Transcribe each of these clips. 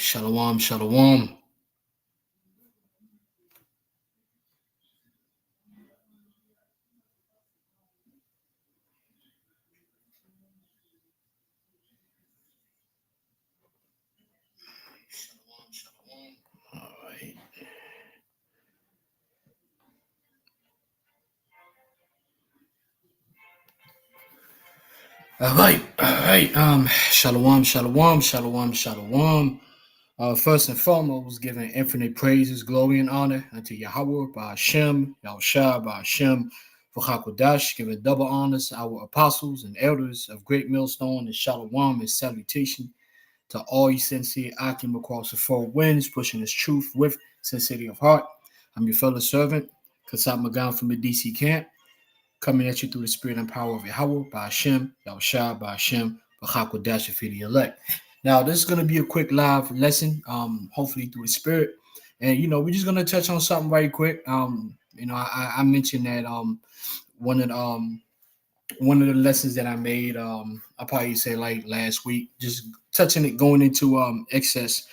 Shalom, shalom. All right. All right. All right. Shalom, shalom, shalom, shalom. First and foremost, giving infinite praises, glory, and honor unto YAHAWAH by HASHAM, YAHWASHI by HASHAM, for QADASH, giving double honors to our apostles and elders of Great Millstone, and shalom and salutation to all you sincere Akim across the four winds, pushing this truth with sincerity of heart. I'm your fellow servant, Kasat Magan from the DC camp, coming at you through the spirit and power of Yahweh, by Hashem, Yahushua, by Hashem, B'chak for the elect. Now, this is going to be a quick live lesson, hopefully through the spirit. And, we're just going to touch on something very quick. I mentioned that one of the, one of the lessons that I made, I probably say like last week, just touching it, going into excess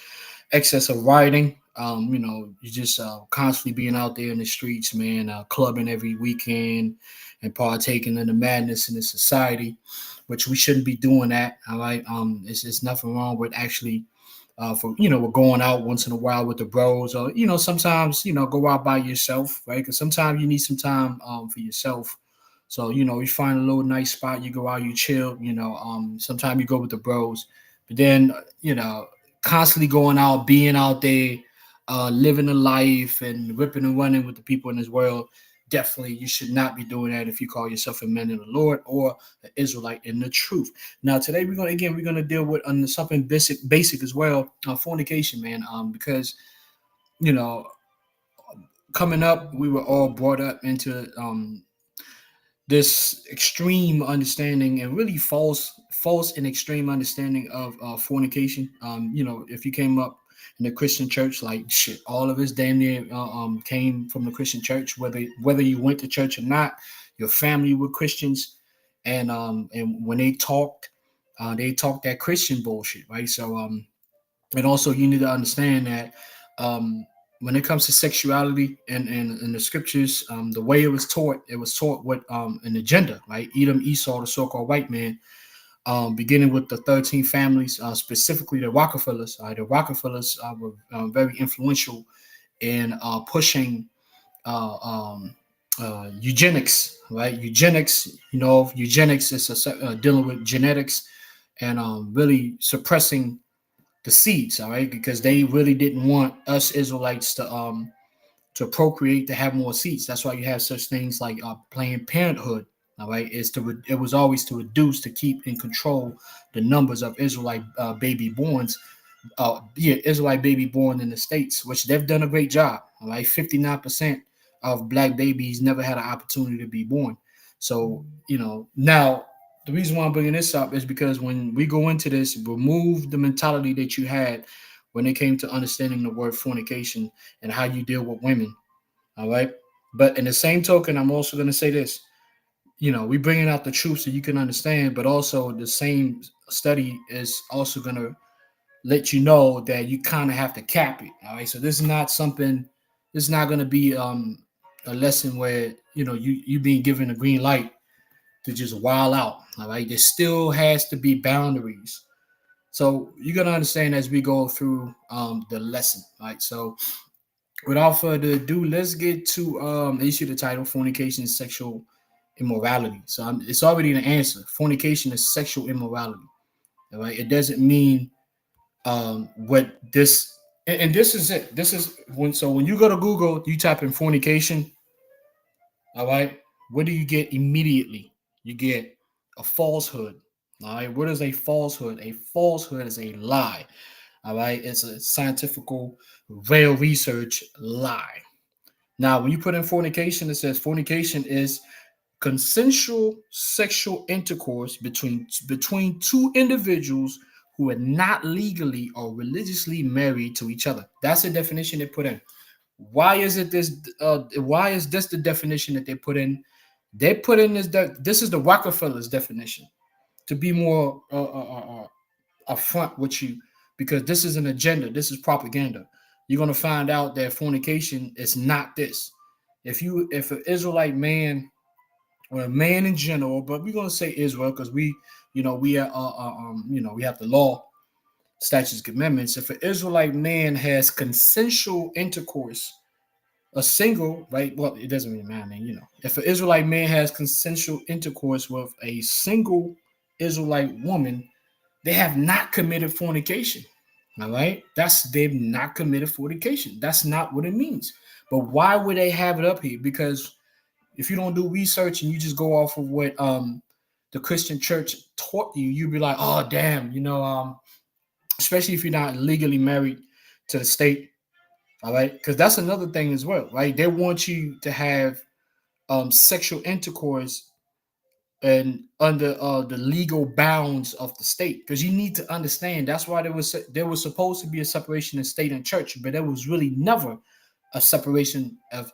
of riding. You just constantly being out there in the streets, man, clubbing every weekend and partaking in the madness in the society, which we shouldn't be doing that. All right. It's nothing wrong with actually we're going out once in a while with the bros, or sometimes go out by yourself, right? Because sometimes you need some time for yourself. So you find a little nice spot, you go out, you chill. Sometimes you go with the bros, but then constantly going out, being out there, living a life and ripping and running with the people in this world. Definitely, you should not be doing that if you call yourself a man in the Lord or an Israelite in the truth. Now, today we're gonna deal with something basic as well, fornication, man. Because you know, coming up, we were all brought up into this extreme understanding and really false and extreme understanding of fornication. If you came up in the Christian church, like shit, all of us damn near came from the Christian church, whether you went to church or not, your family were Christians, and when they talked that Christian bullshit, right? So and also you need to understand that um, when it comes to sexuality and in the scriptures, the way it was taught with an agenda, right? Edom, Esau, the so-called white man, beginning with the 13 families, specifically the Rockefellers. The Rockefellers were very influential in pushing uh, um, eugenics, right? Eugenics is dealing with genetics and really suppressing the seeds, all right, because they really didn't want us Israelites to procreate, to have more seeds. That's why you have such things like Planned Parenthood. All right, it was always to reduce, to keep in control the numbers of Israelite baby borns. Israelite baby born in the states, which they've done a great job. All right, 59% of black babies never had an opportunity to be born. So now the reason why I'm bringing this up is because when we go into this, remove the mentality that you had when it came to understanding the word fornication and how you deal with women. All right. But in the same token, I'm also going to say this. We bringing out the truth so you can understand, but also the same study is also going to let you know that you kind of have to cap it. All right. So this is not something. This is not going to be a lesson where you being given a green light to just wild out. All right. There still has to be boundaries. So you're gonna understand as we go through the lesson. All right. So without further ado, let's get to issue the title: Fornication is Sexual Immorality. So it's already the answer. Fornication is sexual immorality. All right. It doesn't mean what this and this is it. This is when you go to Google, you type in fornication. All right. What do you get immediately? You get a falsehood. All right. What is a falsehood? A falsehood is a lie. All right. It's a scientific, real research lie. Now, when you put in fornication, it says fornication is consensual sexual intercourse between two individuals who are not legally or religiously married to each other. That's the definition they put in. Why is it this? Why is this the definition that they put in? They put in this is the Rockefellers definition. To be more upfront with you, because this is an agenda. This is propaganda. You're gonna find out that fornication is not this. If an Israelite man or a man in general, but we're gonna say Israel because we have the law, statutes, commandments. If an Israelite man has consensual intercourse, a single, right? Well, it doesn't really matter, man. If an Israelite man has consensual intercourse with a single Israelite woman, they have not committed fornication. All right, they've not committed fornication. That's not what it means. But why would they have it up here? Because if you don't do research and you just go off of what the Christian church taught you, you'd be like, oh damn, especially if you're not legally married to the state. All right, because that's another thing as well, right? They want you to have sexual intercourse and under the legal bounds of the state, because you need to understand that's why there was supposed to be a separation of state and church, but there was really never a separation of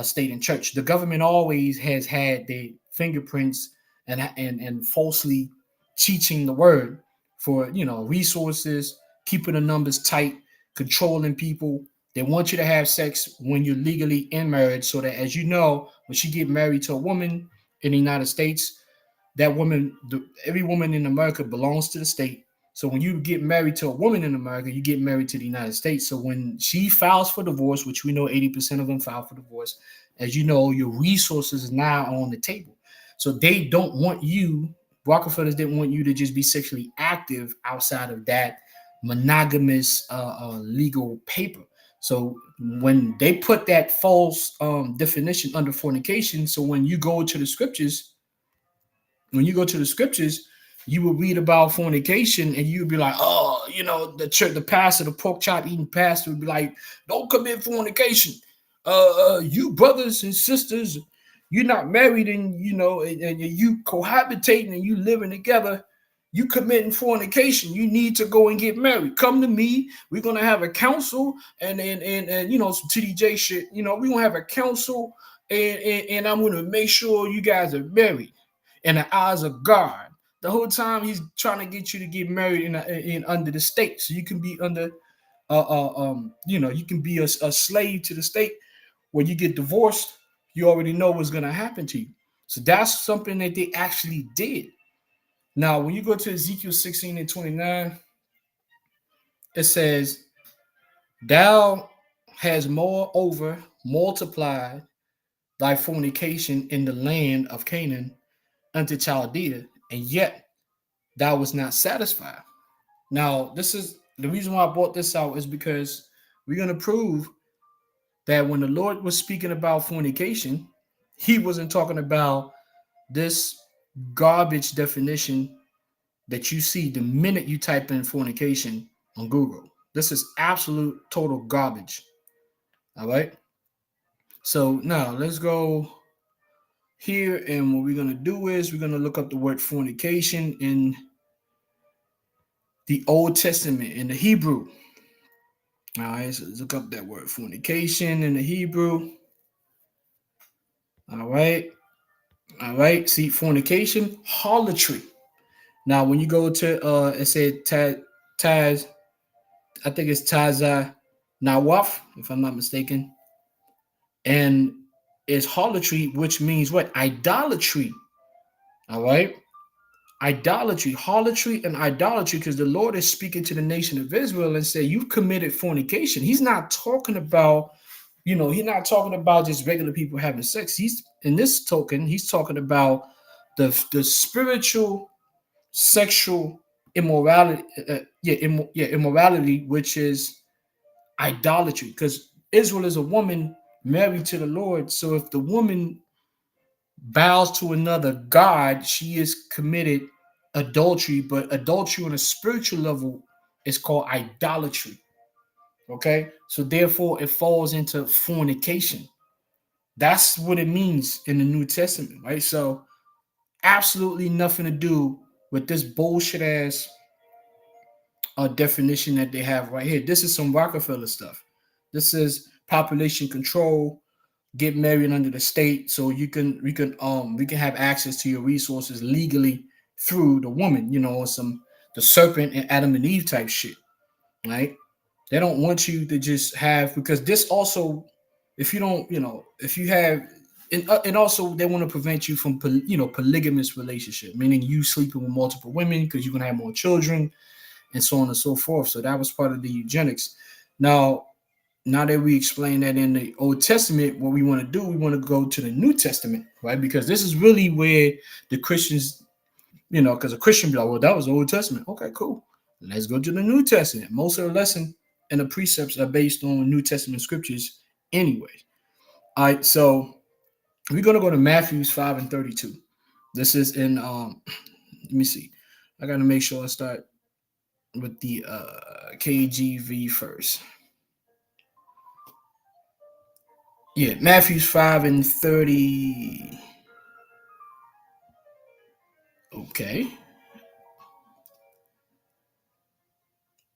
state and church. The government always has had their fingerprints and falsely teaching the word for resources, keeping the numbers tight, controlling people. They want you to have sex when you're legally in marriage, so that, as you know, when you get married to a woman in the United States, that woman, every woman in America belongs to the state. So when you get married to a woman in America, you get married to the United States. So when she files for divorce, which we know 80% of them file for divorce, as you know, your resources are now on the table. So they don't want you, Rockefellers didn't want you to just be sexually active outside of that monogamous legal paper. So when they put that false definition under fornication, so when you go to the scriptures, you will read about fornication and you would be like, oh, the church, the pastor, the pork chop eating pastor would be like, don't commit fornication. You brothers and sisters, you're not married and you cohabitating and you living together, you committing fornication. You need to go and get married. Come to me. We're gonna have a council and some TDJ shit. We're gonna have a council and I'm gonna make sure you guys are married in the eyes of God. The whole time he's trying to get you to get married in under the state, so you can be under, you can be a slave to the state. When you get divorced, you already know what's gonna happen to you. So that's something that they actually did. Now, when you go to Ezekiel 16 and 29, it says, "Thou has moreover multiplied thy fornication in the land of Canaan unto Chaldea, and yet thou was not satisfied." Now, this is the reason why I brought this out, is because we're going to prove that when the Lord was speaking about fornication, he wasn't talking about this garbage definition that you see the minute you type in fornication on Google. This is absolute total garbage. All right. So now let's go here, and what we're going to do is we're going to look up the word fornication in the Old Testament, in the Hebrew. All right, so let's look up that word fornication in the Hebrew. All right. See, fornication, harlotry. Now, when you go to it said Taz, I think it's Taza Nawaf, if I'm not mistaken, and it's harlotry, which means what? Idolatry. All right. Harlotry and idolatry, because the Lord is speaking to the nation of Israel and say, you've committed fornication. He's not talking about, he's not talking about just regular people having sex. He's in this token, he's talking about the spiritual sexual immorality, immorality, which is idolatry, because Israel is a woman married to the Lord. So if the woman bows to another god, she is committed adultery. But adultery on a spiritual level is called idolatry. Okay, so therefore it falls into fornication. That's what it means in the New Testament, right? So absolutely nothing to do with this bullshit ass definition that they have right here. This is some Rockefeller stuff. This is population control. Get married under the state, so we can have access to your resources legally through the woman. The serpent and Adam and Eve type shit. right? They don't want you to just have, because this also, if you don't, if you have, and also they want to prevent you from, polygamous relationship, meaning you sleeping with multiple women because you're gonna have more children and so on and so forth. So that was part of the eugenics. Now that we explain that in the Old Testament, what we want to do, we want to go to the New Testament, right? Because this is really where the Christians, because a Christian be like, well, that was the Old Testament. Okay, cool. Let's go to the New Testament. Most of the lesson and the precepts are based on New Testament scriptures anyway. All right, so we're going to go to Matthews 5 and 32. This is in, let me see. I got to make sure I start with the KJV first. Yeah, Matthews 5 and 30. Okay.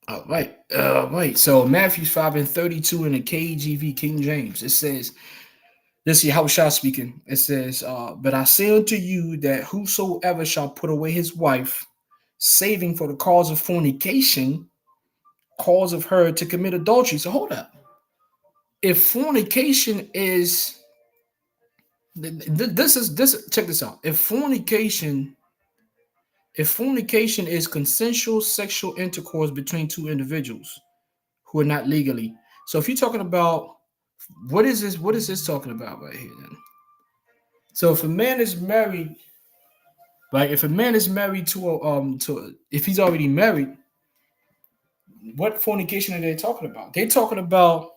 All right. Right. So Matthews 5 and 32 in the KJV, King James, it says, this is YAHAWASHI speaking. It says, but I say unto you that whosoever shall put away his wife, saving for the cause of fornication, cause of her to commit adultery. So hold up. If fornication is, this, check this out. If fornication is consensual sexual intercourse between two individuals who are not legally. So if you're talking about, what is this talking about right here then? So if a man is married, right? If a man is married if he's already married, what fornication are they talking about? They're talking about,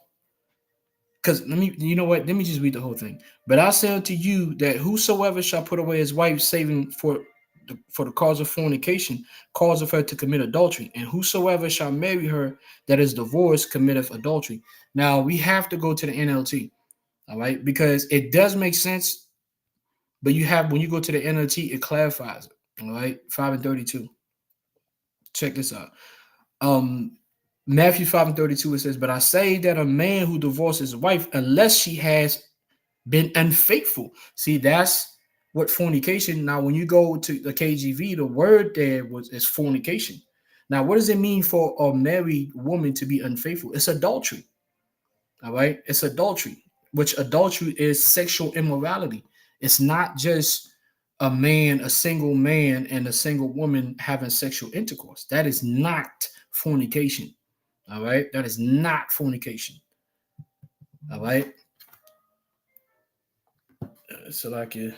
because you know what? Let me just read the whole thing. But I say unto you that whosoever shall put away his wife, saving for the cause of fornication, cause of her to commit adultery, and whosoever shall marry her that is divorced committeth adultery. Now we have to go to the NLT, all right, because it does make sense, but when you go to the NLT, it clarifies it. All right, 5 and 32. Check this out. Um, Matthew 5 and 32, it says, but I say that a man who divorces his wife, unless she has been unfaithful. See, that's what fornication. Now, when you go to the KJV, the word there is fornication. Now, what does it mean for a married woman to be unfaithful? It's adultery. All right, it's adultery, which adultery is sexual immorality. It's not just a single man and a single woman having sexual intercourse. That is not fornication. All right, that is not fornication. All right. So like you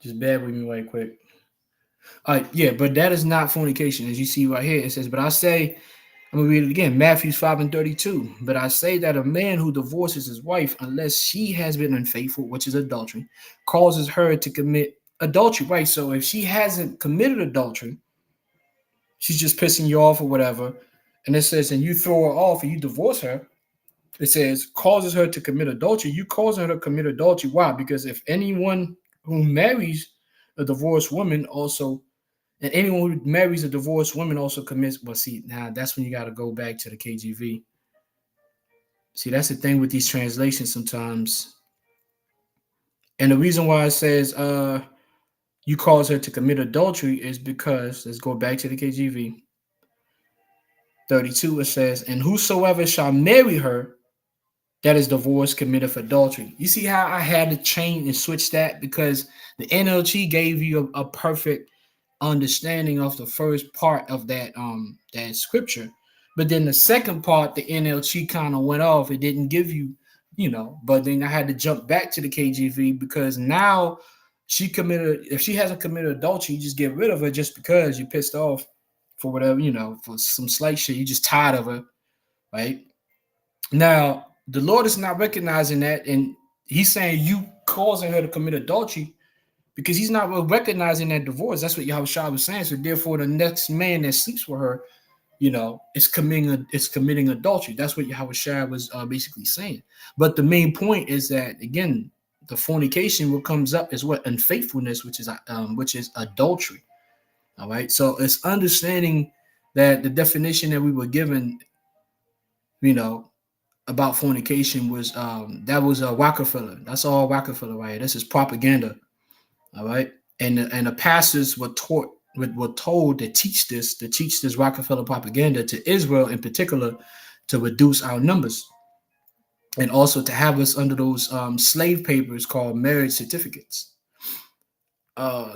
just bear with me right quick. All right, yeah, but that is not fornication. As you see right here, it says, but I say, I'm gonna read it again, Matthew 5 and 32. But I say that a man who divorces his wife, unless she has been unfaithful, which is adultery, causes her to commit adultery, right? So if she hasn't committed adultery, she's just pissing you off or whatever, and it says, and you throw her off and you divorce her, it says causes her to commit adultery. You cause her to commit adultery. Why? Because if anyone who marries a divorced woman also, and anyone who marries a divorced woman also commits. Well, see, now that's when you got to go back to the KJV. See, that's the thing with these translations sometimes. And the reason why it says you cause her to commit adultery is because, let's go back to the KJV 32. It says, and whosoever shall marry her that is divorced committeth adultery. You see how I had to change and switch that, because the NLT gave you a perfect understanding of the first part of that scripture, but then the second part, the NLT kind of went off. It didn't give you, but then I had to jump back to the KJV, because now if she hasn't committed adultery, you just get rid of her just because you're pissed off for whatever, for some slight shit. You're just tired of her, right? Now the Lord is not recognizing that, and he's saying you causing her to commit adultery, because he's not recognizing that divorce. That's what YAHAWASHI was saying. So therefore, the next man that sleeps with her, is committing adultery. That's what YAHAWASHI was basically saying. But the main point is that, again, the fornication, what comes up is what? Unfaithfulness, which is adultery. All right. So it's understanding that the definition that we were given, about fornication was that was a Rockefeller. That's all Rockefeller right here. This is propaganda. All right. And the pastors were taught, were told to teach this Rockefeller propaganda to Israel in particular, to reduce our numbers, and also to have us under those slave papers called marriage certificates.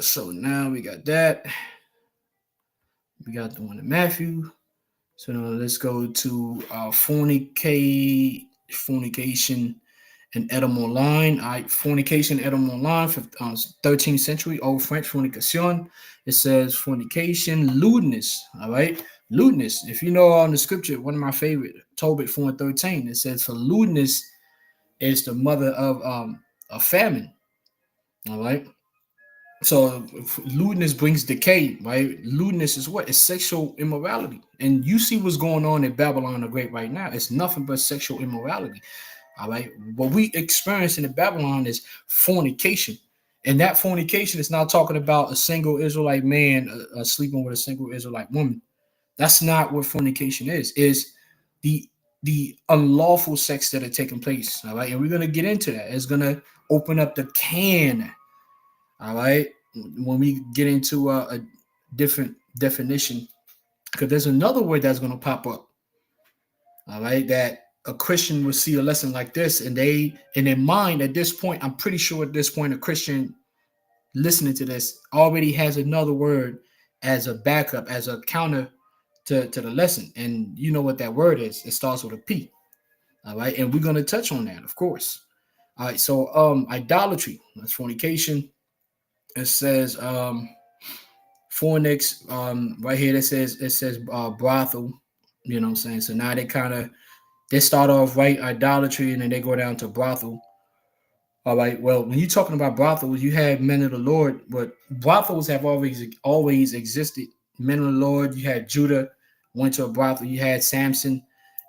So now we got that. We got the one in Matthew. So now let's go to fornication and etymology line. All right, fornication, etymology line, 13th century, Old French, fornication. It says fornication, lewdness. All right, lewdness. If you know on the scripture, one of my favorite, Tobit 4:13, it says for lewdness is the mother of a famine. All right. So lewdness brings decay, right? Lewdness is what? It's sexual immorality. And you see what's going on in Babylon the Great right now. It's nothing but sexual immorality. All right. What we experience in Babylon is fornication. And that fornication is not talking about a single Israelite man sleeping with a single Israelite woman. That's not what fornication is. It's the unlawful sex that are taking place. All right. And we're going to get into that. It's going to open up the can. All right, when we get into a different definition, because there's another word that's going to pop up. All right, that a Christian will see a lesson like this, and they, in their mind at this point, I'm pretty sure at this point, a Christian listening to this already has another word as a backup, as a counter to the lesson. And you know what that word is. It starts with a P. All right, and we're going to touch on that, of course. All right, so idolatry, that's fornication. It says fornix right here. It says brothel. You know what I'm saying? So now they start off right idolatry, and then they go down to brothel. All right. Well, when you're talking about brothels, you have men of the Lord, but brothels have always existed. Men of the Lord. You had Judah went to a brothel. You had Samson.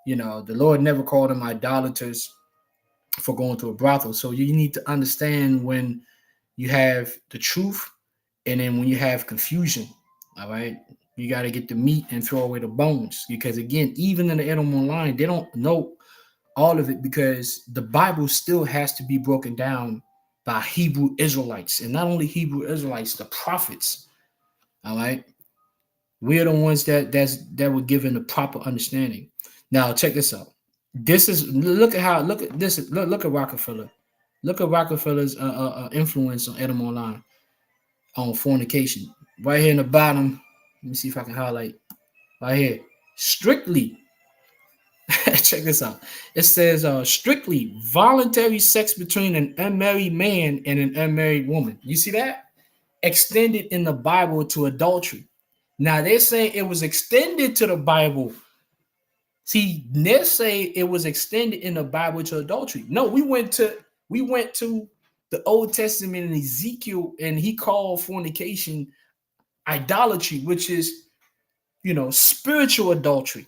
You know, the Lord never called them idolaters for going to a brothel. So you need to understand when you have the truth, and then when you have confusion. All right, you got to get the meat and throw away the bones, because again, even in the animal line, they don't know all of it, because the Bible still has to be broken down by Hebrew Israelites, and not only Hebrew Israelites, the prophets. All right, we're the ones that were given the proper understanding. Now check this out. This is look at this. Look at Rockefeller. Look at Rockefeller's influence on Edom Online on fornication. Right here in the bottom, let me see if I can highlight. Right here, strictly. Check this out. It says strictly voluntary sex between an unmarried man and an unmarried woman. You see that? Extended in the Bible to adultery. Now they're saying it was extended to the Bible. See, they say it was extended in the Bible to adultery. No, we went to the Old Testament and Ezekiel, and he called fornication idolatry, which is, spiritual adultery.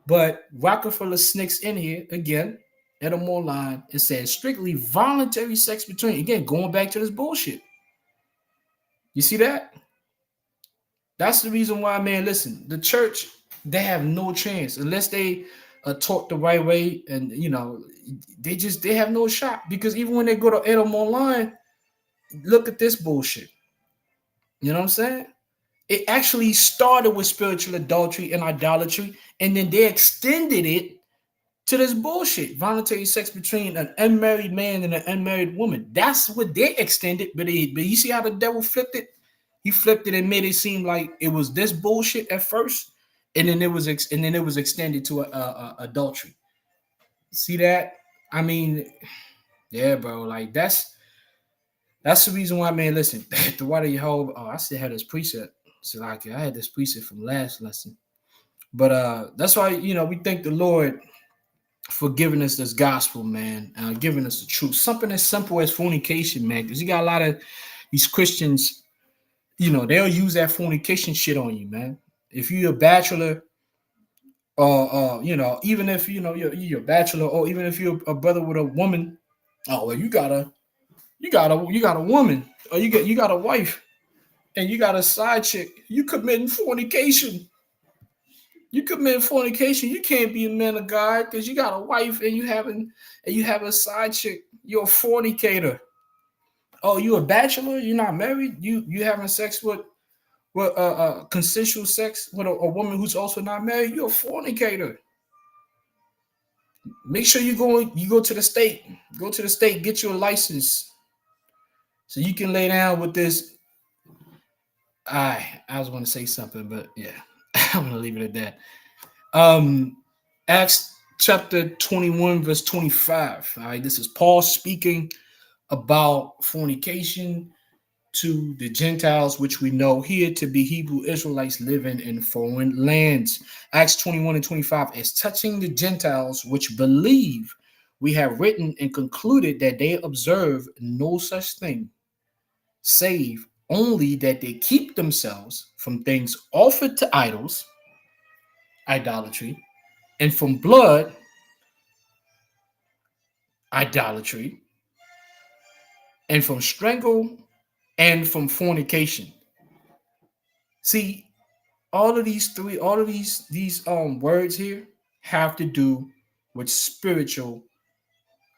But Rockefeller sneaks in here again at a more line. It says strictly voluntary sex between, again, going back to this bullshit. You see that? That's the reason why, man, listen, the church, they have no chance unless they are taught the right way, and they have no shot, because even when they go to Edom Online, look at this bullshit. You know what I'm saying? It actually started with spiritual adultery and idolatry, and then they extended it to this bullshit. Voluntary sex between an unmarried man and an unmarried woman. That's what they extended, but you see how the devil flipped it? He flipped it and made it seem like it was this bullshit at first, and then it was extended to adultery. See that? I mean, yeah, bro. Like that's the reason why, man. Listen, the water YAHAWAH. Oh, I still had this precept. So like I had this precept from last lesson, but that's why we thank the Lord for giving us this gospel, man, giving us the truth. Something as simple as fornication, man, because you got a lot of these Christians. They'll use that fornication shit on you, man. If you're a bachelor, or even if you're a bachelor, or even if you're a brother with a woman, oh well, you got a woman, or you got a wife, and you got a side chick. You committing fornication. You commit fornication. You can't be a man of God because you got a wife and you have a side chick. You're a fornicator. Oh, you a bachelor? You're not married? You having sex with Well, consensual sex with a woman who's also not married, you're a fornicator. Make sure you go to the state. Go to the state, get your license so you can lay down with this. I was going to say something, but yeah, I'm going to leave it at that. Acts chapter 21, verse 25. All right, this is Paul speaking about fornication to the Gentiles, which we know here to be Hebrew Israelites living in foreign lands. Acts 21 and 25 is touching the Gentiles which believe. We have written and concluded that they observe no such thing, save only that they keep themselves from things offered to idols, idolatry, and from blood, idolatry, and from strangle, and from fornication. See, all of these words here have to do with spiritual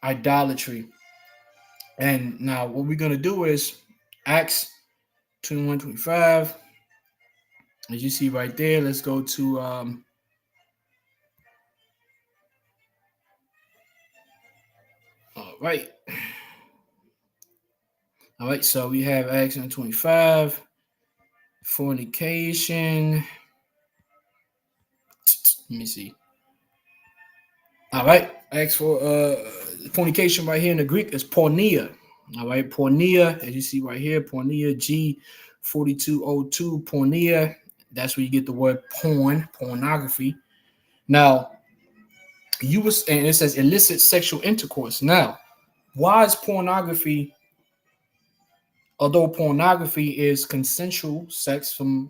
idolatry. And now what we're gonna do is Acts 21, 25. As you see right there, let's go to all right. All right, so we have Acts 25, fornication. Let me see. All right, Acts for fornication right here in the Greek is porneia. All right, porneia, as you see right here, porneia G4202, porneia. That's where you get the word pornography. Now, and it says illicit sexual intercourse. Now, why is pornography, although pornography is consensual sex from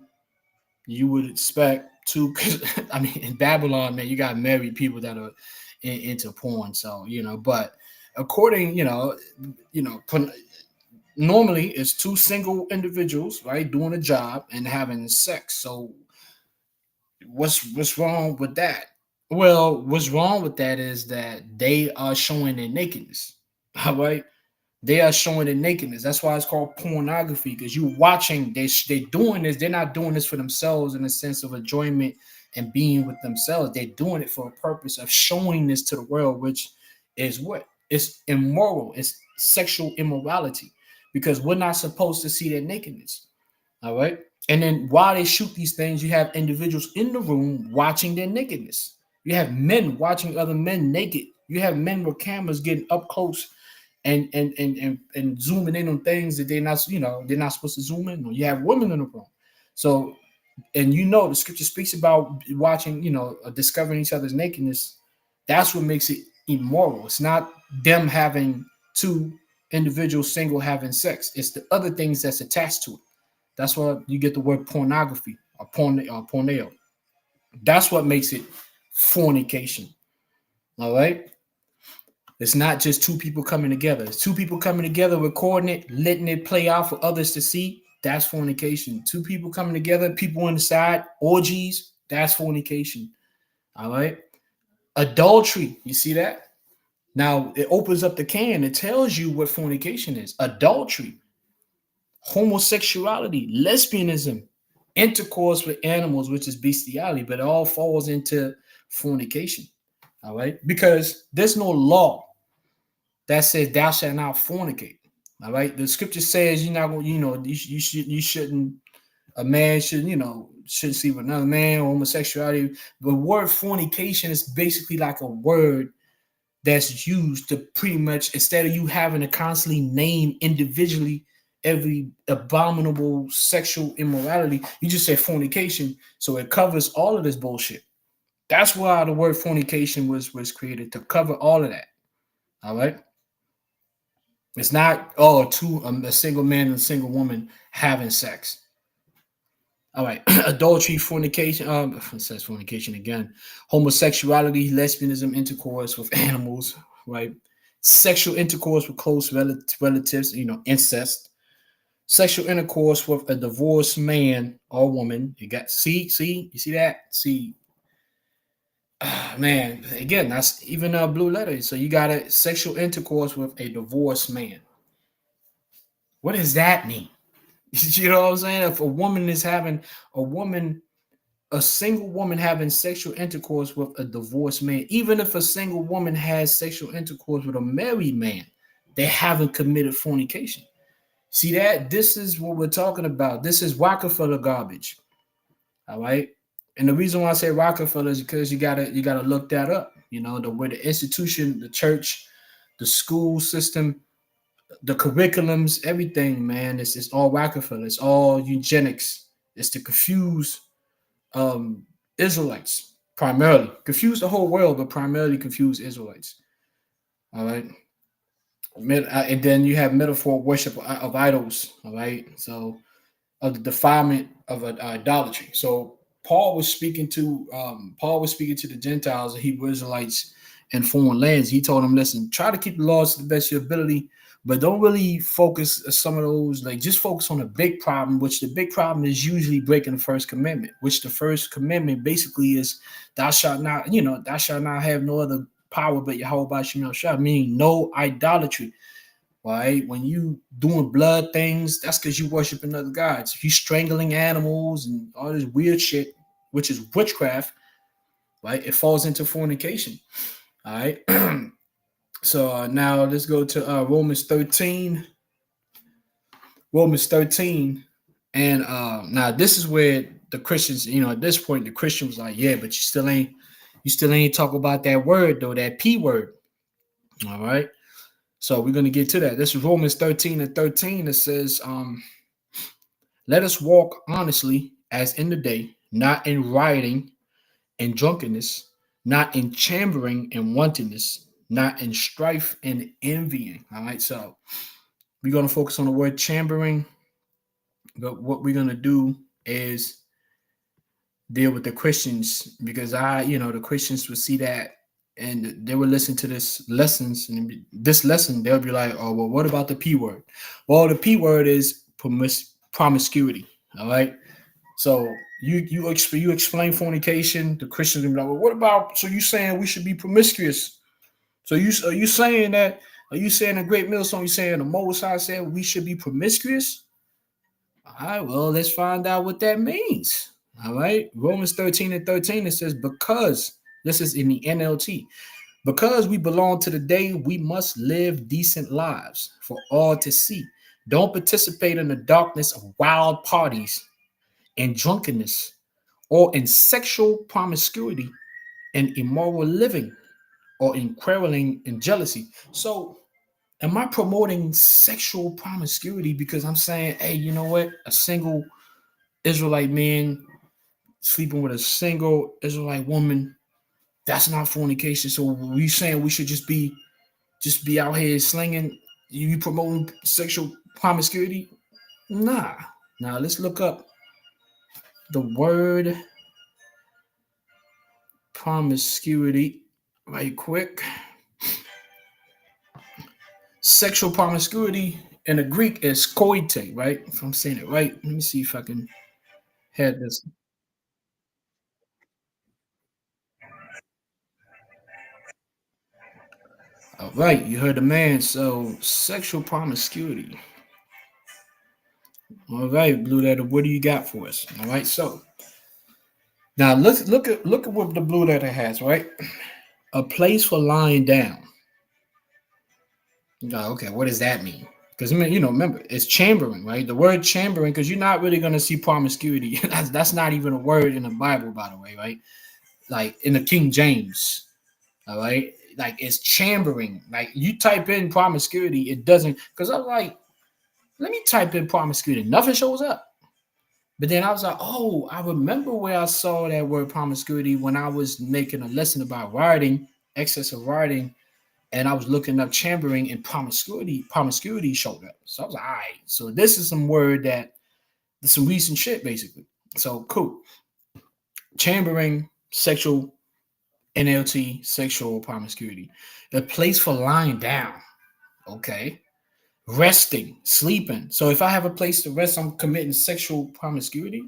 you would expect to, I mean, in Babylon, man, you got married people that are into porn. So, but according, normally it's two single individuals, right, doing a job and having sex. So what's wrong with that? Well, what's wrong with that is that they are showing their nakedness. All right. They are showing their nakedness. That's why it's called pornography, because you watching, they're doing this. They're not doing this for themselves in a sense of enjoyment and being with themselves. They're doing it for a purpose of showing this to the world, which is what? It's immoral. It's sexual immorality, because we're not supposed to see their nakedness. All right. And then while they shoot these things, you have individuals in the room watching their nakedness. You have men watching other men naked. You have men with cameras getting up close and zooming in on things that they're not supposed to zoom in on. You have women in the room. So, and the scripture speaks about watching, discovering each other's nakedness. That's what makes it immoral. It's not them having two individuals single having sex. It's the other things that's attached to it. That's why you get the word pornography or porneo. That's what makes it fornication. All right. It's not just two people coming together. It's two people coming together, recording it, letting it play out for others to see. That's fornication. Two people coming together, people on the side, orgies. That's fornication. All right. Adultery. You see that? Now it opens up the can. It tells you what fornication is. Adultery, homosexuality, lesbianism, intercourse with animals, which is bestiality, but it all falls into fornication. All right. Because there's no law that says thou shalt not fornicate. All right. The scripture says you're not going, you shouldn't, a man shouldn't sleep with another man, or homosexuality. The word fornication is basically like a word that's used to pretty much, instead of you having to constantly name individually every abominable sexual immorality, you just say fornication. So it covers all of this bullshit. That's why the word fornication was created, to cover all of that. All right. It's not a single man and a single woman having sex. All right, adultery, fornication. It says fornication again. Homosexuality, lesbianism, intercourse with animals. Right, sexual intercourse with close relatives. Incest. Sexual intercourse with a divorced man or woman. You see, you see that? See, man. Again, that's even a blue letter. So you got a sexual intercourse with a divorced man. What does that mean? You know what I'm saying? If a woman is having a woman, a single woman having sexual intercourse with a divorced man, even if a single woman has sexual intercourse with a married man, they haven't committed fornication. See that? This is what we're talking about. This is Rockefeller garbage. All right. And the reason why I say Rockefeller is because you gotta look that up. You know, the where the institution, the church, the school system, the curriculums, everything, man, it's all Rockefeller. It's all eugenics. It's to confuse um Israelites primarily. Confuse the whole world, but primarily confuse Israelites. All right. And then you have metaphor worship of idols. All right. So of the defilement of idolatry. So Paul was speaking to the Gentiles, the Hebrew Israelites in foreign lands. He told them, listen, try to keep the laws to the best of your ability, but don't really focus some of those, like just focus on the big problem, which the big problem is usually breaking the first commandment, which the first commandment basically is thou shalt not have no other power but YAHAWASHI, meaning no idolatry. Right? When you doing blood things, that's because you worshiping other gods. If you strangling animals and all this weird shit, which is witchcraft, right? It falls into fornication. All right. So now let's go to Romans 13. Romans 13. And now this is where the Christians, at this point, the Christian was like, yeah, but you still ain't talk about that word though, that P word. All right. So we're gonna get to that. This is Romans 13 and 13. It says, let us walk honestly as in the day, not in rioting and drunkenness, not in chambering and wantonness, not in strife and envying. All right, so we're going to focus on the word chambering, but what we're going to do is deal with the Christians because the Christians would see that and they would listen to this lessons and this lesson they'll be like, oh well, what about the P word? Well, the P word is promiscuity. All right. So you explain fornication. The Christians will be like, well, what about? So you saying we should be promiscuous? So are you saying that? Are you saying a great mill song? You saying the Most High said we should be promiscuous? All right, well, let's find out what that means. All right, Romans 13 and 13 it says because this is in the NLT. Because we belong to the day, we must live decent lives for all to see. Don't participate in the darkness of wild parties and drunkenness or in sexual promiscuity and immoral living or in quarreling and jealousy. So, am I promoting sexual promiscuity because I'm saying, hey, you know what? A single Israelite man sleeping with a single Israelite woman, that's not fornication. So, we saying we should just be out here slinging? You promoting sexual promiscuity? Nah. Now let's look up the word promiscuity right quick. Sexual promiscuity in the Greek is koite, right? If I'm saying it right, let me see if I can have this. All right, you heard the man. So sexual promiscuity. All right, Blue Letter, what do you got for us? All right, so now look at what the Blue Letter has, right? A place for lying down. Okay, what does that mean? Because I mean, remember, it's chambering, right? The word chambering, because you're not really gonna see promiscuity. That's not even a word in the Bible, by the way, right? Like in the King James, all right? Like it's chambering. Like you type in promiscuity, it doesn't. Because I'm like, let me type in promiscuity. Nothing shows up. But then I was like, oh, I remember where I saw that word promiscuity when I was making a lesson about writing, excess of writing, and I was looking up chambering and promiscuity showed up. So I was like, all right, so this is some word that some recent shit basically. So cool. Chambering, sexual NLT, sexual promiscuity. A place for lying down. Okay. Resting, sleeping. So if I have a place to rest, I'm committing sexual promiscuity.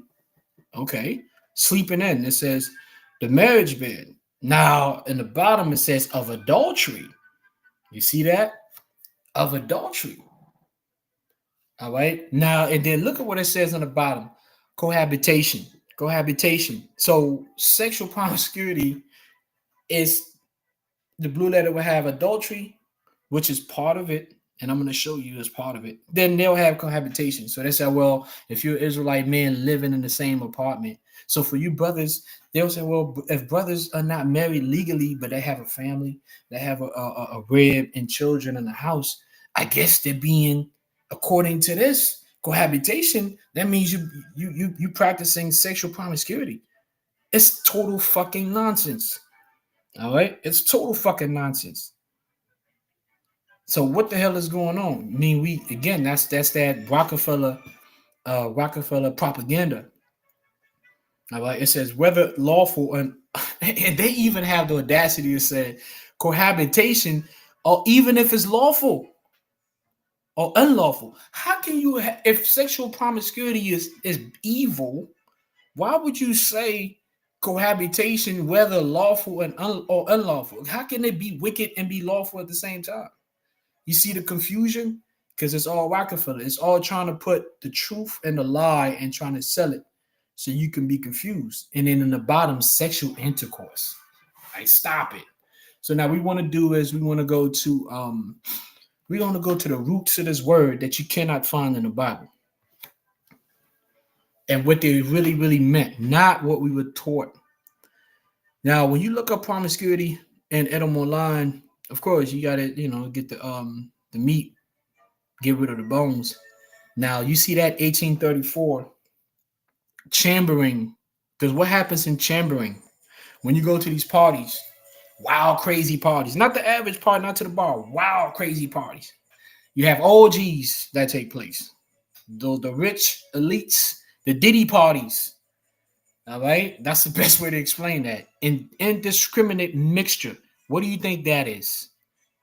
Okay. Sleeping in. It says the marriage bed. Now in the bottom it says of adultery. You see that? Of adultery. All right. Now, and then look at what it says on the bottom: cohabitation. Cohabitation. So sexual promiscuity is the blue letter will have adultery, which is part of it, and I'm going to show you as part of it. Then they'll have cohabitation. So they say, well, if you're an Israelite man living in the same apartment, so for you brothers, they'll say, well, if brothers are not married legally, but they have a family, they have a rib and children in the house, I guess they're being, according to this cohabitation, that means you practicing sexual promiscuity. It's total fucking nonsense. All right, it's total fucking nonsense. So what the hell is going on? I mean, we again, that's that Rockefeller propaganda. All right, it says whether lawful and they even have the audacity to say cohabitation, or even if it's lawful or unlawful. How can you, if sexual promiscuity is evil? Why would you say cohabitation, whether lawful and or unlawful? How can it be wicked and be lawful at the same time? You see the confusion? Because it's all Rockefeller. It's all trying to put the truth and the lie and trying to sell it so you can be confused. And then in the bottom, sexual intercourse. Like, stop it. So now we want to do is we want to go to the roots of this word that you cannot find in the Bible. And what they really, really meant, not what we were taught. Now, when you look up promiscuity and Edom Online, of course, you gotta, get the meat, get rid of the bones. Now, you see that 1834 chambering, because what happens in chambering when you go to these parties, wild, crazy parties, not the average party, not to the bar, wild, crazy parties. You have orgies that take place. The rich elites, the Diddy parties. All right, that's the best way to explain that. Indiscriminate mixture. What do you think that is?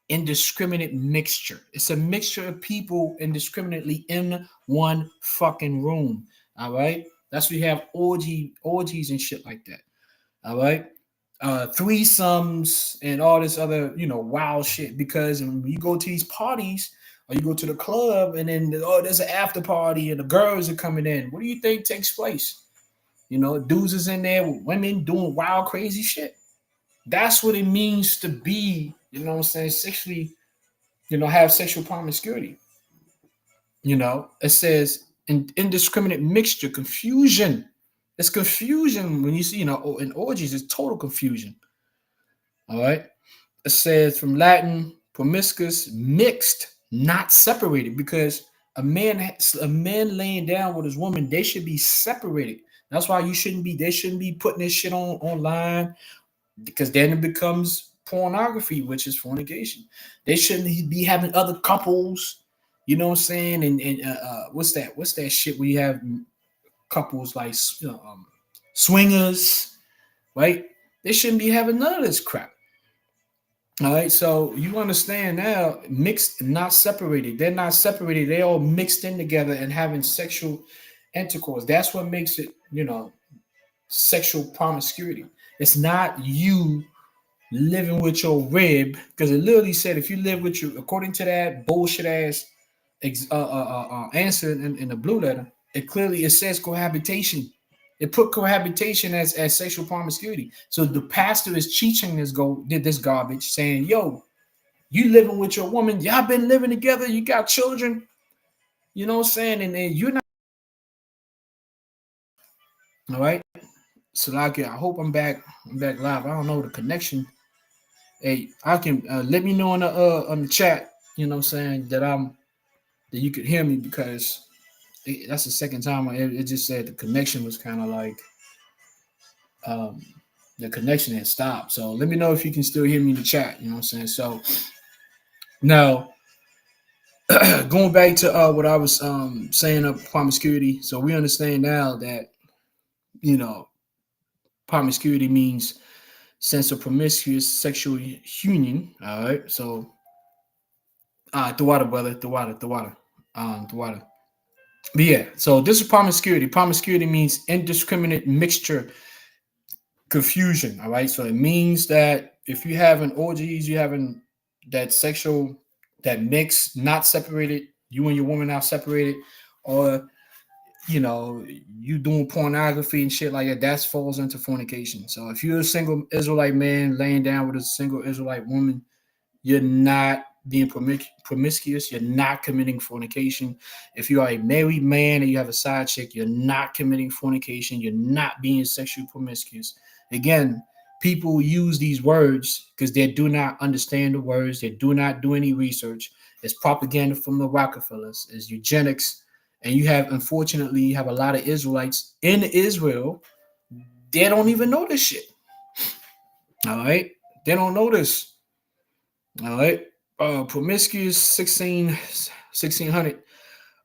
Indiscriminate mixture. It's a mixture of people indiscriminately in one fucking room. All right, that's why you have orgies and shit like that. All right, threesomes and all this other wild shit. Because when you go to these parties or you go to the club and then there's an after party and the girls are coming in, what do you think takes place? Dudes is in there with women doing wild, crazy shit. That's what it means to be, what I'm saying, sexually, have sexual promiscuity. It says indiscriminate mixture, confusion. It's confusion when you see, in orgies, it's total confusion. All right. It says from Latin, promiscuous, mixed, not separated, because a man laying down with his woman, they should be separated. That's why they shouldn't be putting this shit online, because then it becomes pornography, which is fornication. They shouldn't be having other couples, you know what I'm saying? And what's that shit where you have couples like swingers, right? They shouldn't be having none of this crap. All right, so you understand now, mixed, not separated. They're not separated. They all mixed in together and having sexual intercourse. That's what makes it, sexual promiscuity. It's not you living with your rib, because it literally said if you live with your, according to that bullshit ass answer in the blue letter, it says cohabitation. It put cohabitation as sexual promiscuity. So the pastor is teaching this garbage, saying, yo, you living with your woman, y'all been living together, you got children, you know what I'm saying, and you're not. All right. So like, I hope I'm back live. I don't know the connection. Hey, I can let me know on the chat, you know what I'm saying, that you could hear me, because that's the second time it just said the connection was kind of like um the connection had stopped. So let me know if you can still hear me in the chat, you know what I'm saying. So now going back to what I was saying of promiscuity. So we understand now that promiscuity means sense of promiscuous sexual union. All right. So the water, brother, the water. The water. But yeah, so this is promiscuity. Promiscuity means indiscriminate mixture, confusion. All right. So it means that if you have an orgies, you having that sexual, that mix, not separated, You and your woman now separated, or you doing pornography and shit like that, that falls into fornication. So if you're a single Israelite man laying down with a single Israelite woman, you're not being promiscuous. You're not committing fornication. If you are a married man and you have a side chick, you're not committing fornication. You're not being sexually promiscuous. Again, people use these words because they do not understand the words. They do not do any research. It's propaganda from the Rockefellers. It's eugenics. And unfortunately, you have a lot of Israelites in Israel. They don't even know this shit. All right. They don't know this. All right. Promiscuous 1600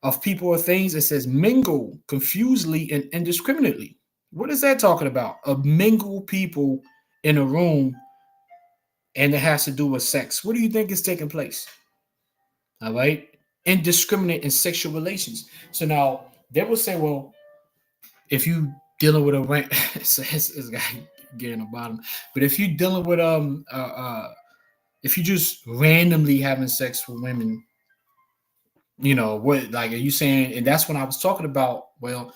of people or things. It says mingle confusedly and indiscriminately. What is that talking about? A mingle people in a room, and it has to do with sex. What do you think is taking place? All right. Indiscriminate in sexual relations. So now they will say, well, if you dealing with a it's guy getting the bottom, but if you dealing with if you just randomly having sex with women, what, like, are you saying? And that's when I was talking about, well,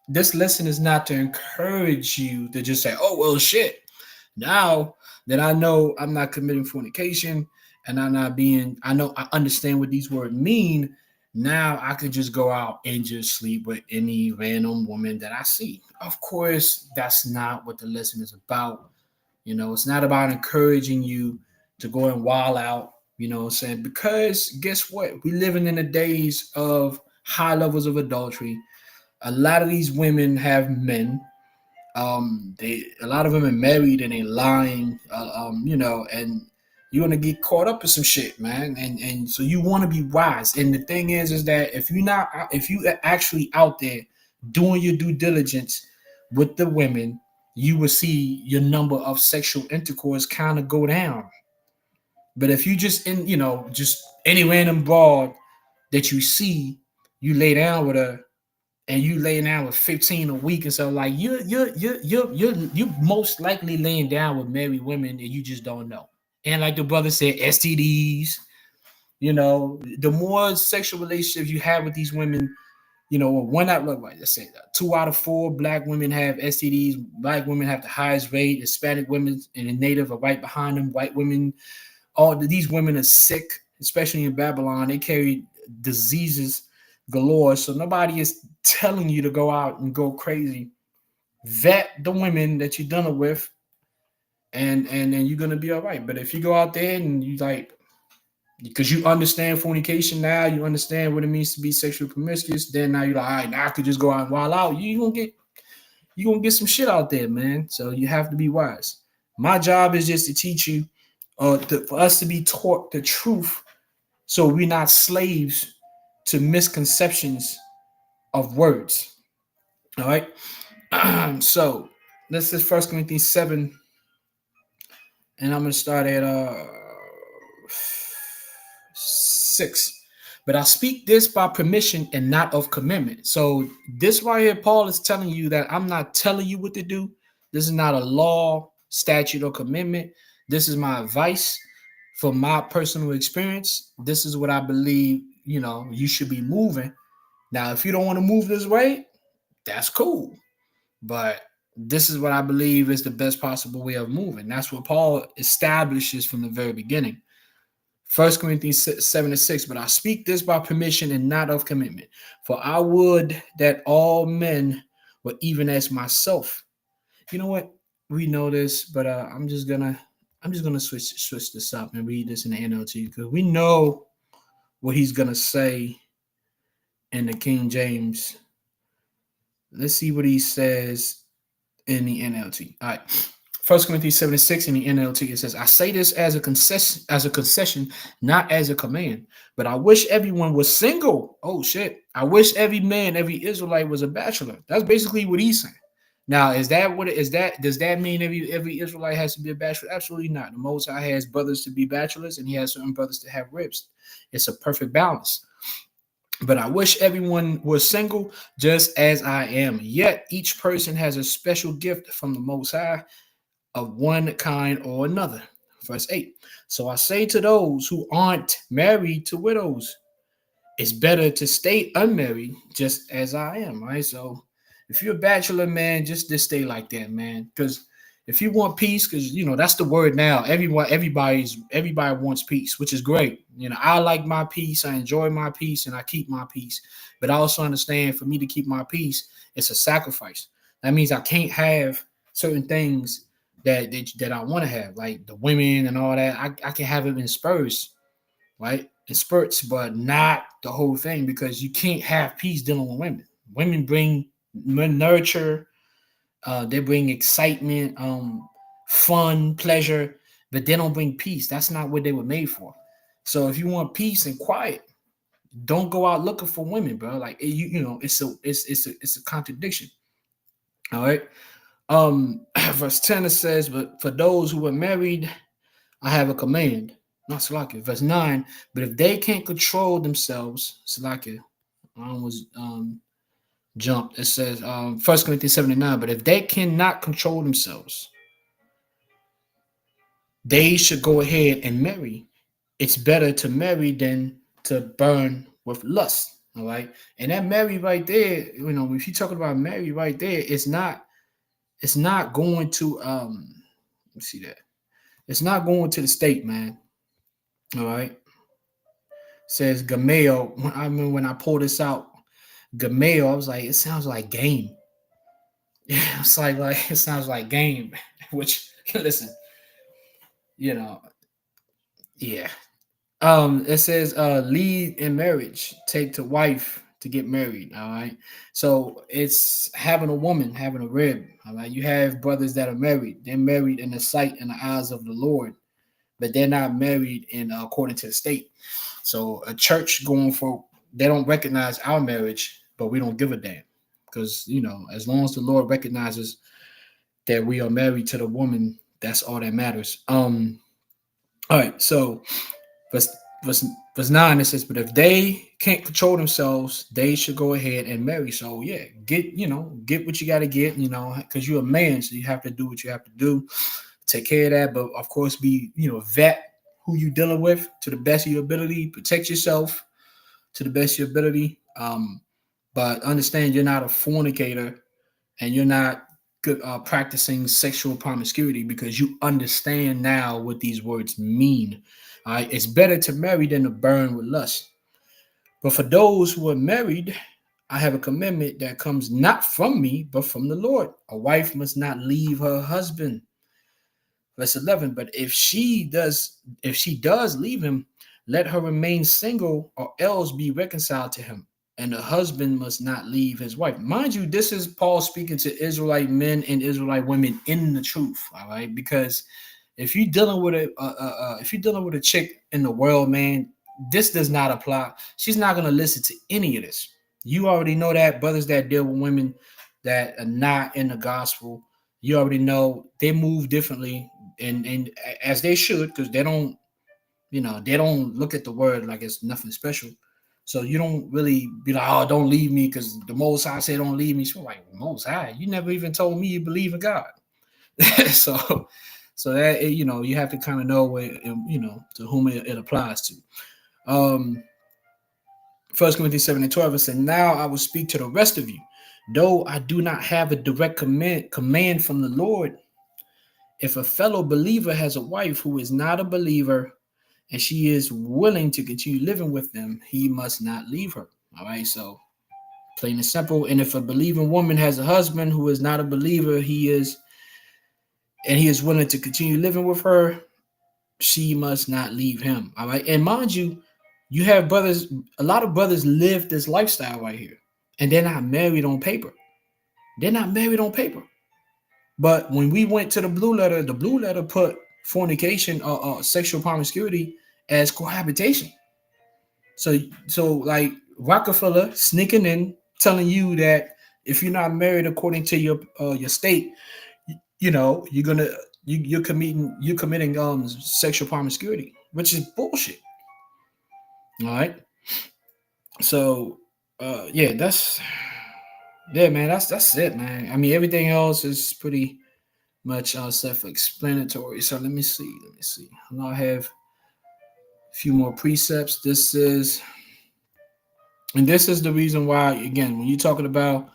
this lesson is not to encourage you to just say, oh, well, shit, now that I know I'm not committing fornication and I know I understand what these words mean, now I could just go out and just sleep with any random woman that I see. Of course, that's not what the lesson is about. It's not about encouraging you to go and wild out, what I'm saying? Because guess what? We living in the days of high levels of adultery. A lot of these women have men. A lot of them are married and they lying. And you're gonna get caught up in some shit, man. And so you want to be wise. And the thing is that if you are actually out there doing your due diligence with the women, you will see your number of sexual intercourse kind of go down. But if you just any random broad that you see, you lay down with her, and you lay down with 15 a week, and so like you most likely laying down with married women and you just don't know. And like the brother said, STDs. The more sexual relationships you have with these women, one out of, let's say 2 out of 4 black women have STDs. Black women have the highest rate. Hispanic women and the native are right behind them. White women, all these women are sick, especially in Babylon. They carry diseases galore. So nobody is telling you to go out and go crazy. Vet the women that you're done with, and then you're gonna be all right. But if you go out there and you like, because you understand fornication now, you understand what it means to be sexually promiscuous, then now you're like, all right, now I could just go out and wild out. You're gonna get some shit out there, man. So you have to be wise. My job is just to teach you, for us to be taught the truth, so we're not slaves to misconceptions of words. All right. So this is 1 Corinthians 7, and I'm gonna start at 6. But I speak this by permission and not of commitment. So this right here, Paul is telling you that I'm not telling you what to do. This is not a law, statute, or commitment. This is my advice from my personal experience. This is what I believe, you should be moving. Now, if you don't want to move this way, that's cool. But this is what I believe is the best possible way of moving. That's what Paul establishes from the very beginning. 1 Corinthians 7:6, but I speak this by permission and not of commitment. For I would that all men were even as myself. You know what? We know this, but I'm just gonna switch this up and read this in the NLT, because we know what he's gonna say in the King James. Let's see what he says in the NLT. All right. 1 Corinthians 7:6 in the NLT, it says, I say this as a concession, not as a command. But I wish everyone was single. Oh shit. I wish every man, every Israelite was a bachelor. That's basically what he's saying. Now, is that what it is? Does that mean every Israelite has to be a bachelor? Absolutely not. The Most High has brothers to be bachelors, and he has certain brothers to have ribs. It's a perfect balance. But I wish everyone was single just as I am. Yet each person has a special gift from the Most High, of one kind or another. Verse 8. So I say to those who aren't married to widows, it's better to stay unmarried just as I am, right? So if you're a bachelor, man, just stay like that, man. Because if you want peace, because that's the word now. Everybody wants peace, which is great. I like my peace, I enjoy my peace, and I keep my peace. But I also understand for me to keep my peace, it's a sacrifice. That means I can't have certain things that I want to have, like the women and all that. I can have it in spurs, right? In spurts, but not the whole thing, because you can't have peace dealing with women. Women bring nurture, they bring excitement, fun, pleasure, but they don't bring peace. That's not what they were made for. So if you want peace and quiet, don't go out looking for women, bro. Like it's a contradiction. All right. Verse 10 it says, but for those who are married, I have a command. Not Salakia. Verse 9, but if they can't control themselves, Salakia, I almost jumped. It says 1 Corinthians 7:9, but if they cannot control themselves, they should go ahead and marry. It's better to marry than to burn with lust. All right. And that marry right there, if you're talking about marry right there, it's not going to let me see that. It's not going to the state, man. All right. Says Gamel. I remember when I pulled this out, Gamel, I was like, it sounds like game. Yeah, it's like it sounds like game. Which listen, you know, yeah. It says lead in marriage, take to wife to get married. All right. So it's having a woman, having a rib. All right. You have brothers that are married. They're married in the sight and the eyes of the Lord, but they're not married in according to the state. So a church going for, they don't recognize our marriage, but we don't give a damn, because as long as the Lord recognizes that we are married to the woman, that's all that matters. All right. So verse verse verse 9 it says, but if they can't control themselves, they should go ahead and marry. So yeah, get what you got to get, because you're a man, so you have to do what you have to do, take care of that. But of course, be vet who you dealing with to the best of your ability, protect yourself to the best of your ability. But understand you're not a fornicator, and you're not good practicing sexual promiscuity, because you understand now what these words mean. All right, it's better to marry than to burn with lust. But for those who are married, I have a commandment that comes not from me, but from the Lord. A wife must not leave her husband. Verse 11, but if she does leave him, let her remain single, or else be reconciled to him. And the husband must not leave his wife. Mind you, this is Paul speaking to Israelite men and Israelite women in the truth. All right, because if you're dealing with a chick in the world, man, this does not apply. She's not gonna listen to any of this. You already know that. Brothers that deal with women that are not in the gospel, you already know they move differently, and as they should, because they don't look at the word like it's nothing special. So you don't really be like, oh, don't leave me, because the Most High said don't leave me. So like, Most High, you never even told me you believe in God. so that you have to kind of know where to whom it applies to. 1 Corinthians 7:12, it said, now I will speak to the rest of you, though I do not have a direct command from the Lord. If a fellow believer has a wife who is not a believer, and she is willing to continue living with them, he must not leave her. All right, so plain and simple. And if a believing woman has a husband who is not a believer, he is willing to continue living with her, she must not leave him. All right. And mind you, you have brothers, a lot of brothers live this lifestyle right here, and they're not married on paper. They're not married on paper. But when we went to the blue letter put fornication or sexual promiscuity as cohabitation. So like Rockefeller sneaking in, telling you that if you're not married according to your state, you're committing sexual promiscuity, which is bullshit. All right. So man, that's it, man. I mean, everything else is pretty much self-explanatory. So let me see. I know I have a few more precepts. This is And this is the reason why, again, when you're talking about,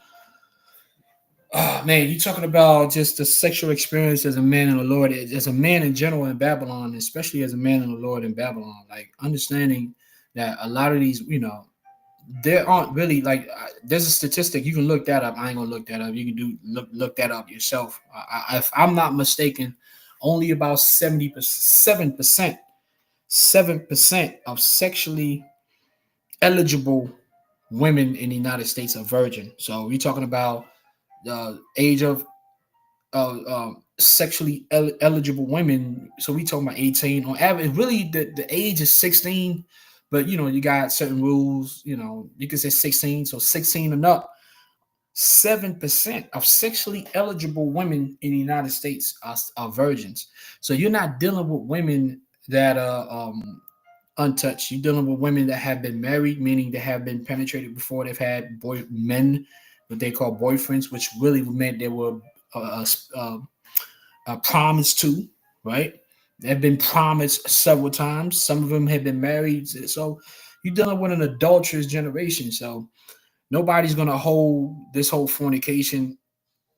oh man, you're talking about just the sexual experience as a man in the Lord, as a man in general in Babylon, especially as a man in the Lord in Babylon, like understanding that a lot of these, there aren't really like there's a statistic you can look that up. I ain't gonna look that up. You can look that up yourself. If I'm not mistaken, only about 7% of sexually eligible women in the United States are virgin. So we're talking about the age of sexually eligible women. So we talking about 18 on average. Really, the age is 16, but you got certain rules. You can say 16, so 16 and up. 7% of sexually eligible women in the United States are virgins. So you're not dealing with women that are untouched. You're dealing with women that have been married, meaning they have been penetrated before. They've had men, what they call boyfriends, which really meant they were uh, uh, promised to, right? They've been promised several times. Some of them have been married. So you're dealing with an adulterous generation. So nobody's gonna hold this whole fornication,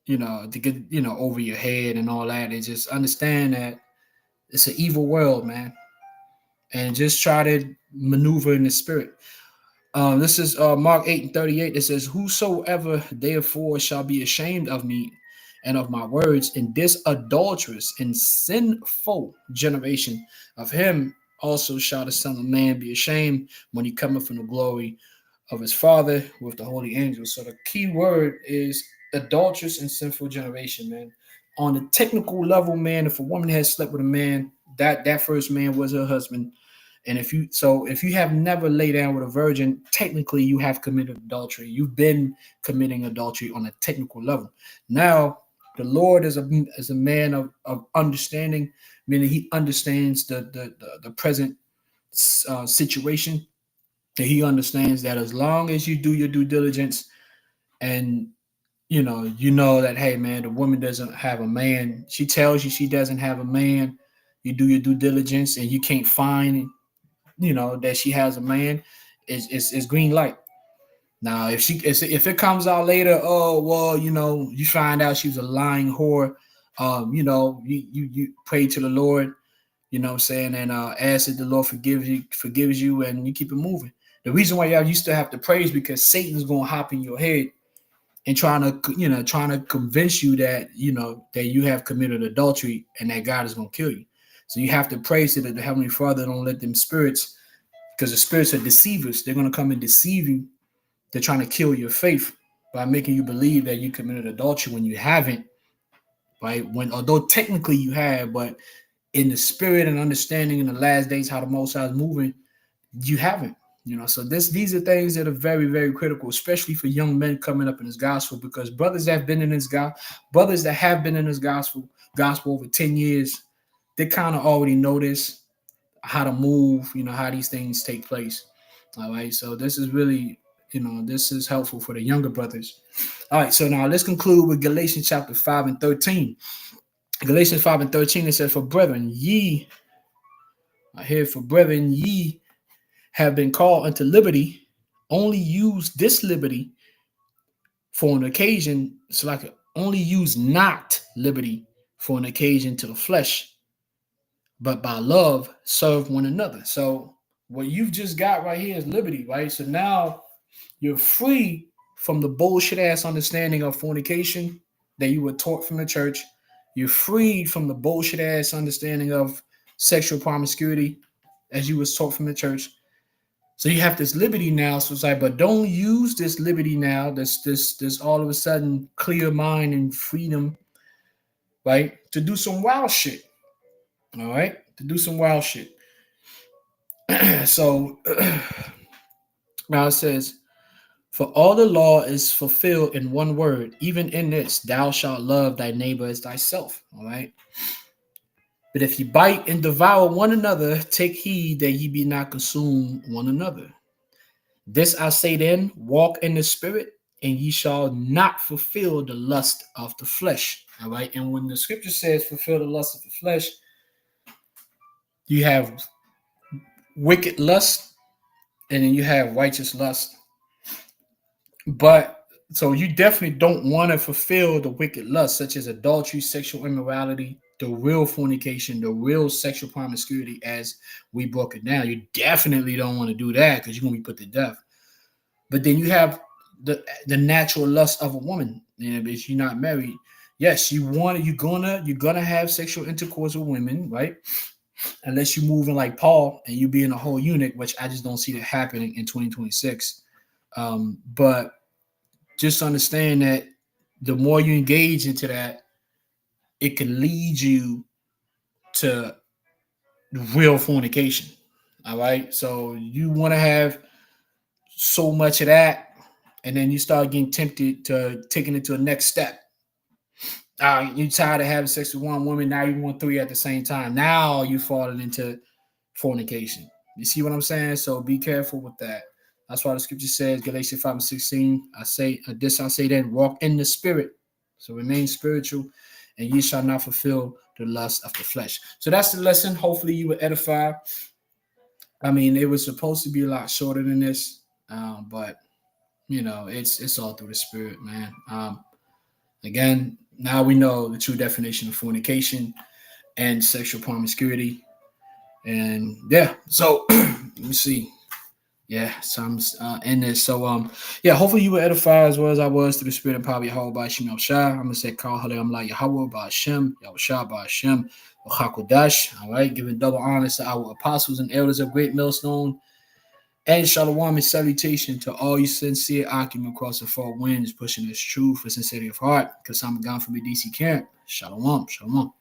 to get over your head and all that. And just understand that it's an evil world, man, and just try to maneuver in the spirit. This is Mark 8:38. It says, "Whosoever therefore shall be ashamed of me and of my words in this adulterous and sinful generation, of him also shall the Son of Man be ashamed when he cometh from the glory of his Father with the holy angels." So the key word is adulterous and sinful generation, man. On the technical level, man, if a woman has slept with a man, that first man was her husband. And if you have never laid down with a virgin, technically you have committed adultery. You've been committing adultery on a technical level. Now, the Lord is a man of understanding, meaning he understands the present situation. And he understands that as long as you do your due diligence and you know that, hey man, the woman doesn't have a man. She tells you she doesn't have a man. You do your due diligence and you can't find that she has a man, is green light. Now, if it comes out later, oh well, you find out she was a lying whore, you pray to the Lord, what I'm saying, and ask that the Lord forgives you, and you keep it moving. The reason why y'all used to have to pray is because Satan's gonna hop in your head and trying to convince you that that you have committed adultery and that God is gonna kill you. So you have to pray so that the Heavenly Father don't let them spirits, because the spirits are deceivers. They're going to come and deceive you. They're trying to kill your faith by making you believe that you committed adultery when you haven't, right? Although technically you have, but in the spirit and understanding in the last days how the Most High is moving, you haven't. So these are things that are very, very critical, especially for young men coming up in this gospel, because brothers that have been in this gospel over 10 years, they kind of already know this, how to move, how these things take place. All right. So this is really, this is helpful for the younger brothers. All right. So now let's conclude with Galatians chapter 5 and 13. Galatians 5 and 13, it says, For brethren, ye have been called unto liberty. Only use this liberty for an occasion. It's like only use not liberty for an occasion to the flesh, but by love serve one another. So what you've just got right here is liberty, right? So now you're free from the bullshit ass understanding of fornication that you were taught from the church. You're freed from the bullshit ass understanding of sexual promiscuity as you was taught from the church. So you have this liberty now. So it's like, but don't use this liberty now. This all of a sudden clear mind and freedom, right? To do some wild shit. All right, to do some wild shit. So now it says, for all the law is fulfilled in one word, even in this, thou shalt love thy neighbor as thyself. All right. But if ye bite and devour one another, take heed that ye be not consumed one another. This I say then, walk in the spirit, and ye shall not fulfill the lust of the flesh. All right. And when the scripture says fulfill the lust of the flesh, you have wicked lust, and then you have righteous lust. But so you definitely don't want to fulfill the wicked lust, such as adultery, sexual immorality, the real fornication, the real sexual promiscuity, as we broke it down. You definitely don't want to do that because you're gonna be put to death. But then you have the natural lust of a woman. If you're not married, yes, you're gonna have sexual intercourse with women, right? Unless you're moving like Paul and you being a whole eunuch, which I just don't see that happening in 2026. But just understand that the more you engage into that, it can lead you to real fornication. All right. So you want to have so much of that, and then you start getting tempted to taking it to a next step. You're tired of having sex with one woman, now you want three at the same time. Now you're falling into fornication. You see what I'm saying? So be careful with that. That's why the scripture says, Galatians 5:16, I say then, walk in the spirit. So remain spiritual, and ye shall not fulfill the lust of the flesh. So that's the lesson. Hopefully you were edified. I mean, it was supposed to be a lot shorter than this, but it's all through the spirit, man. Again, now we know the true definition of fornication and sexual promiscuity. And yeah, so let me see. Yeah, so I'm in this. So yeah, hopefully you were edified as well as I was through the spirit and power of YAHAWASHI YAHAWASHI. I'm gonna say call Halal, I'm like YAHAWAH by HASHAM, YAHWASHI by HASHAM, QADASH. All right, giving double honors to our apostles and elders of Great Millstone. And shalom and salutation to all you sincere occupants across the four winds, pushing this truth for sincerity of heart. Because I'm gone from the DC camp. Shalom, shalom.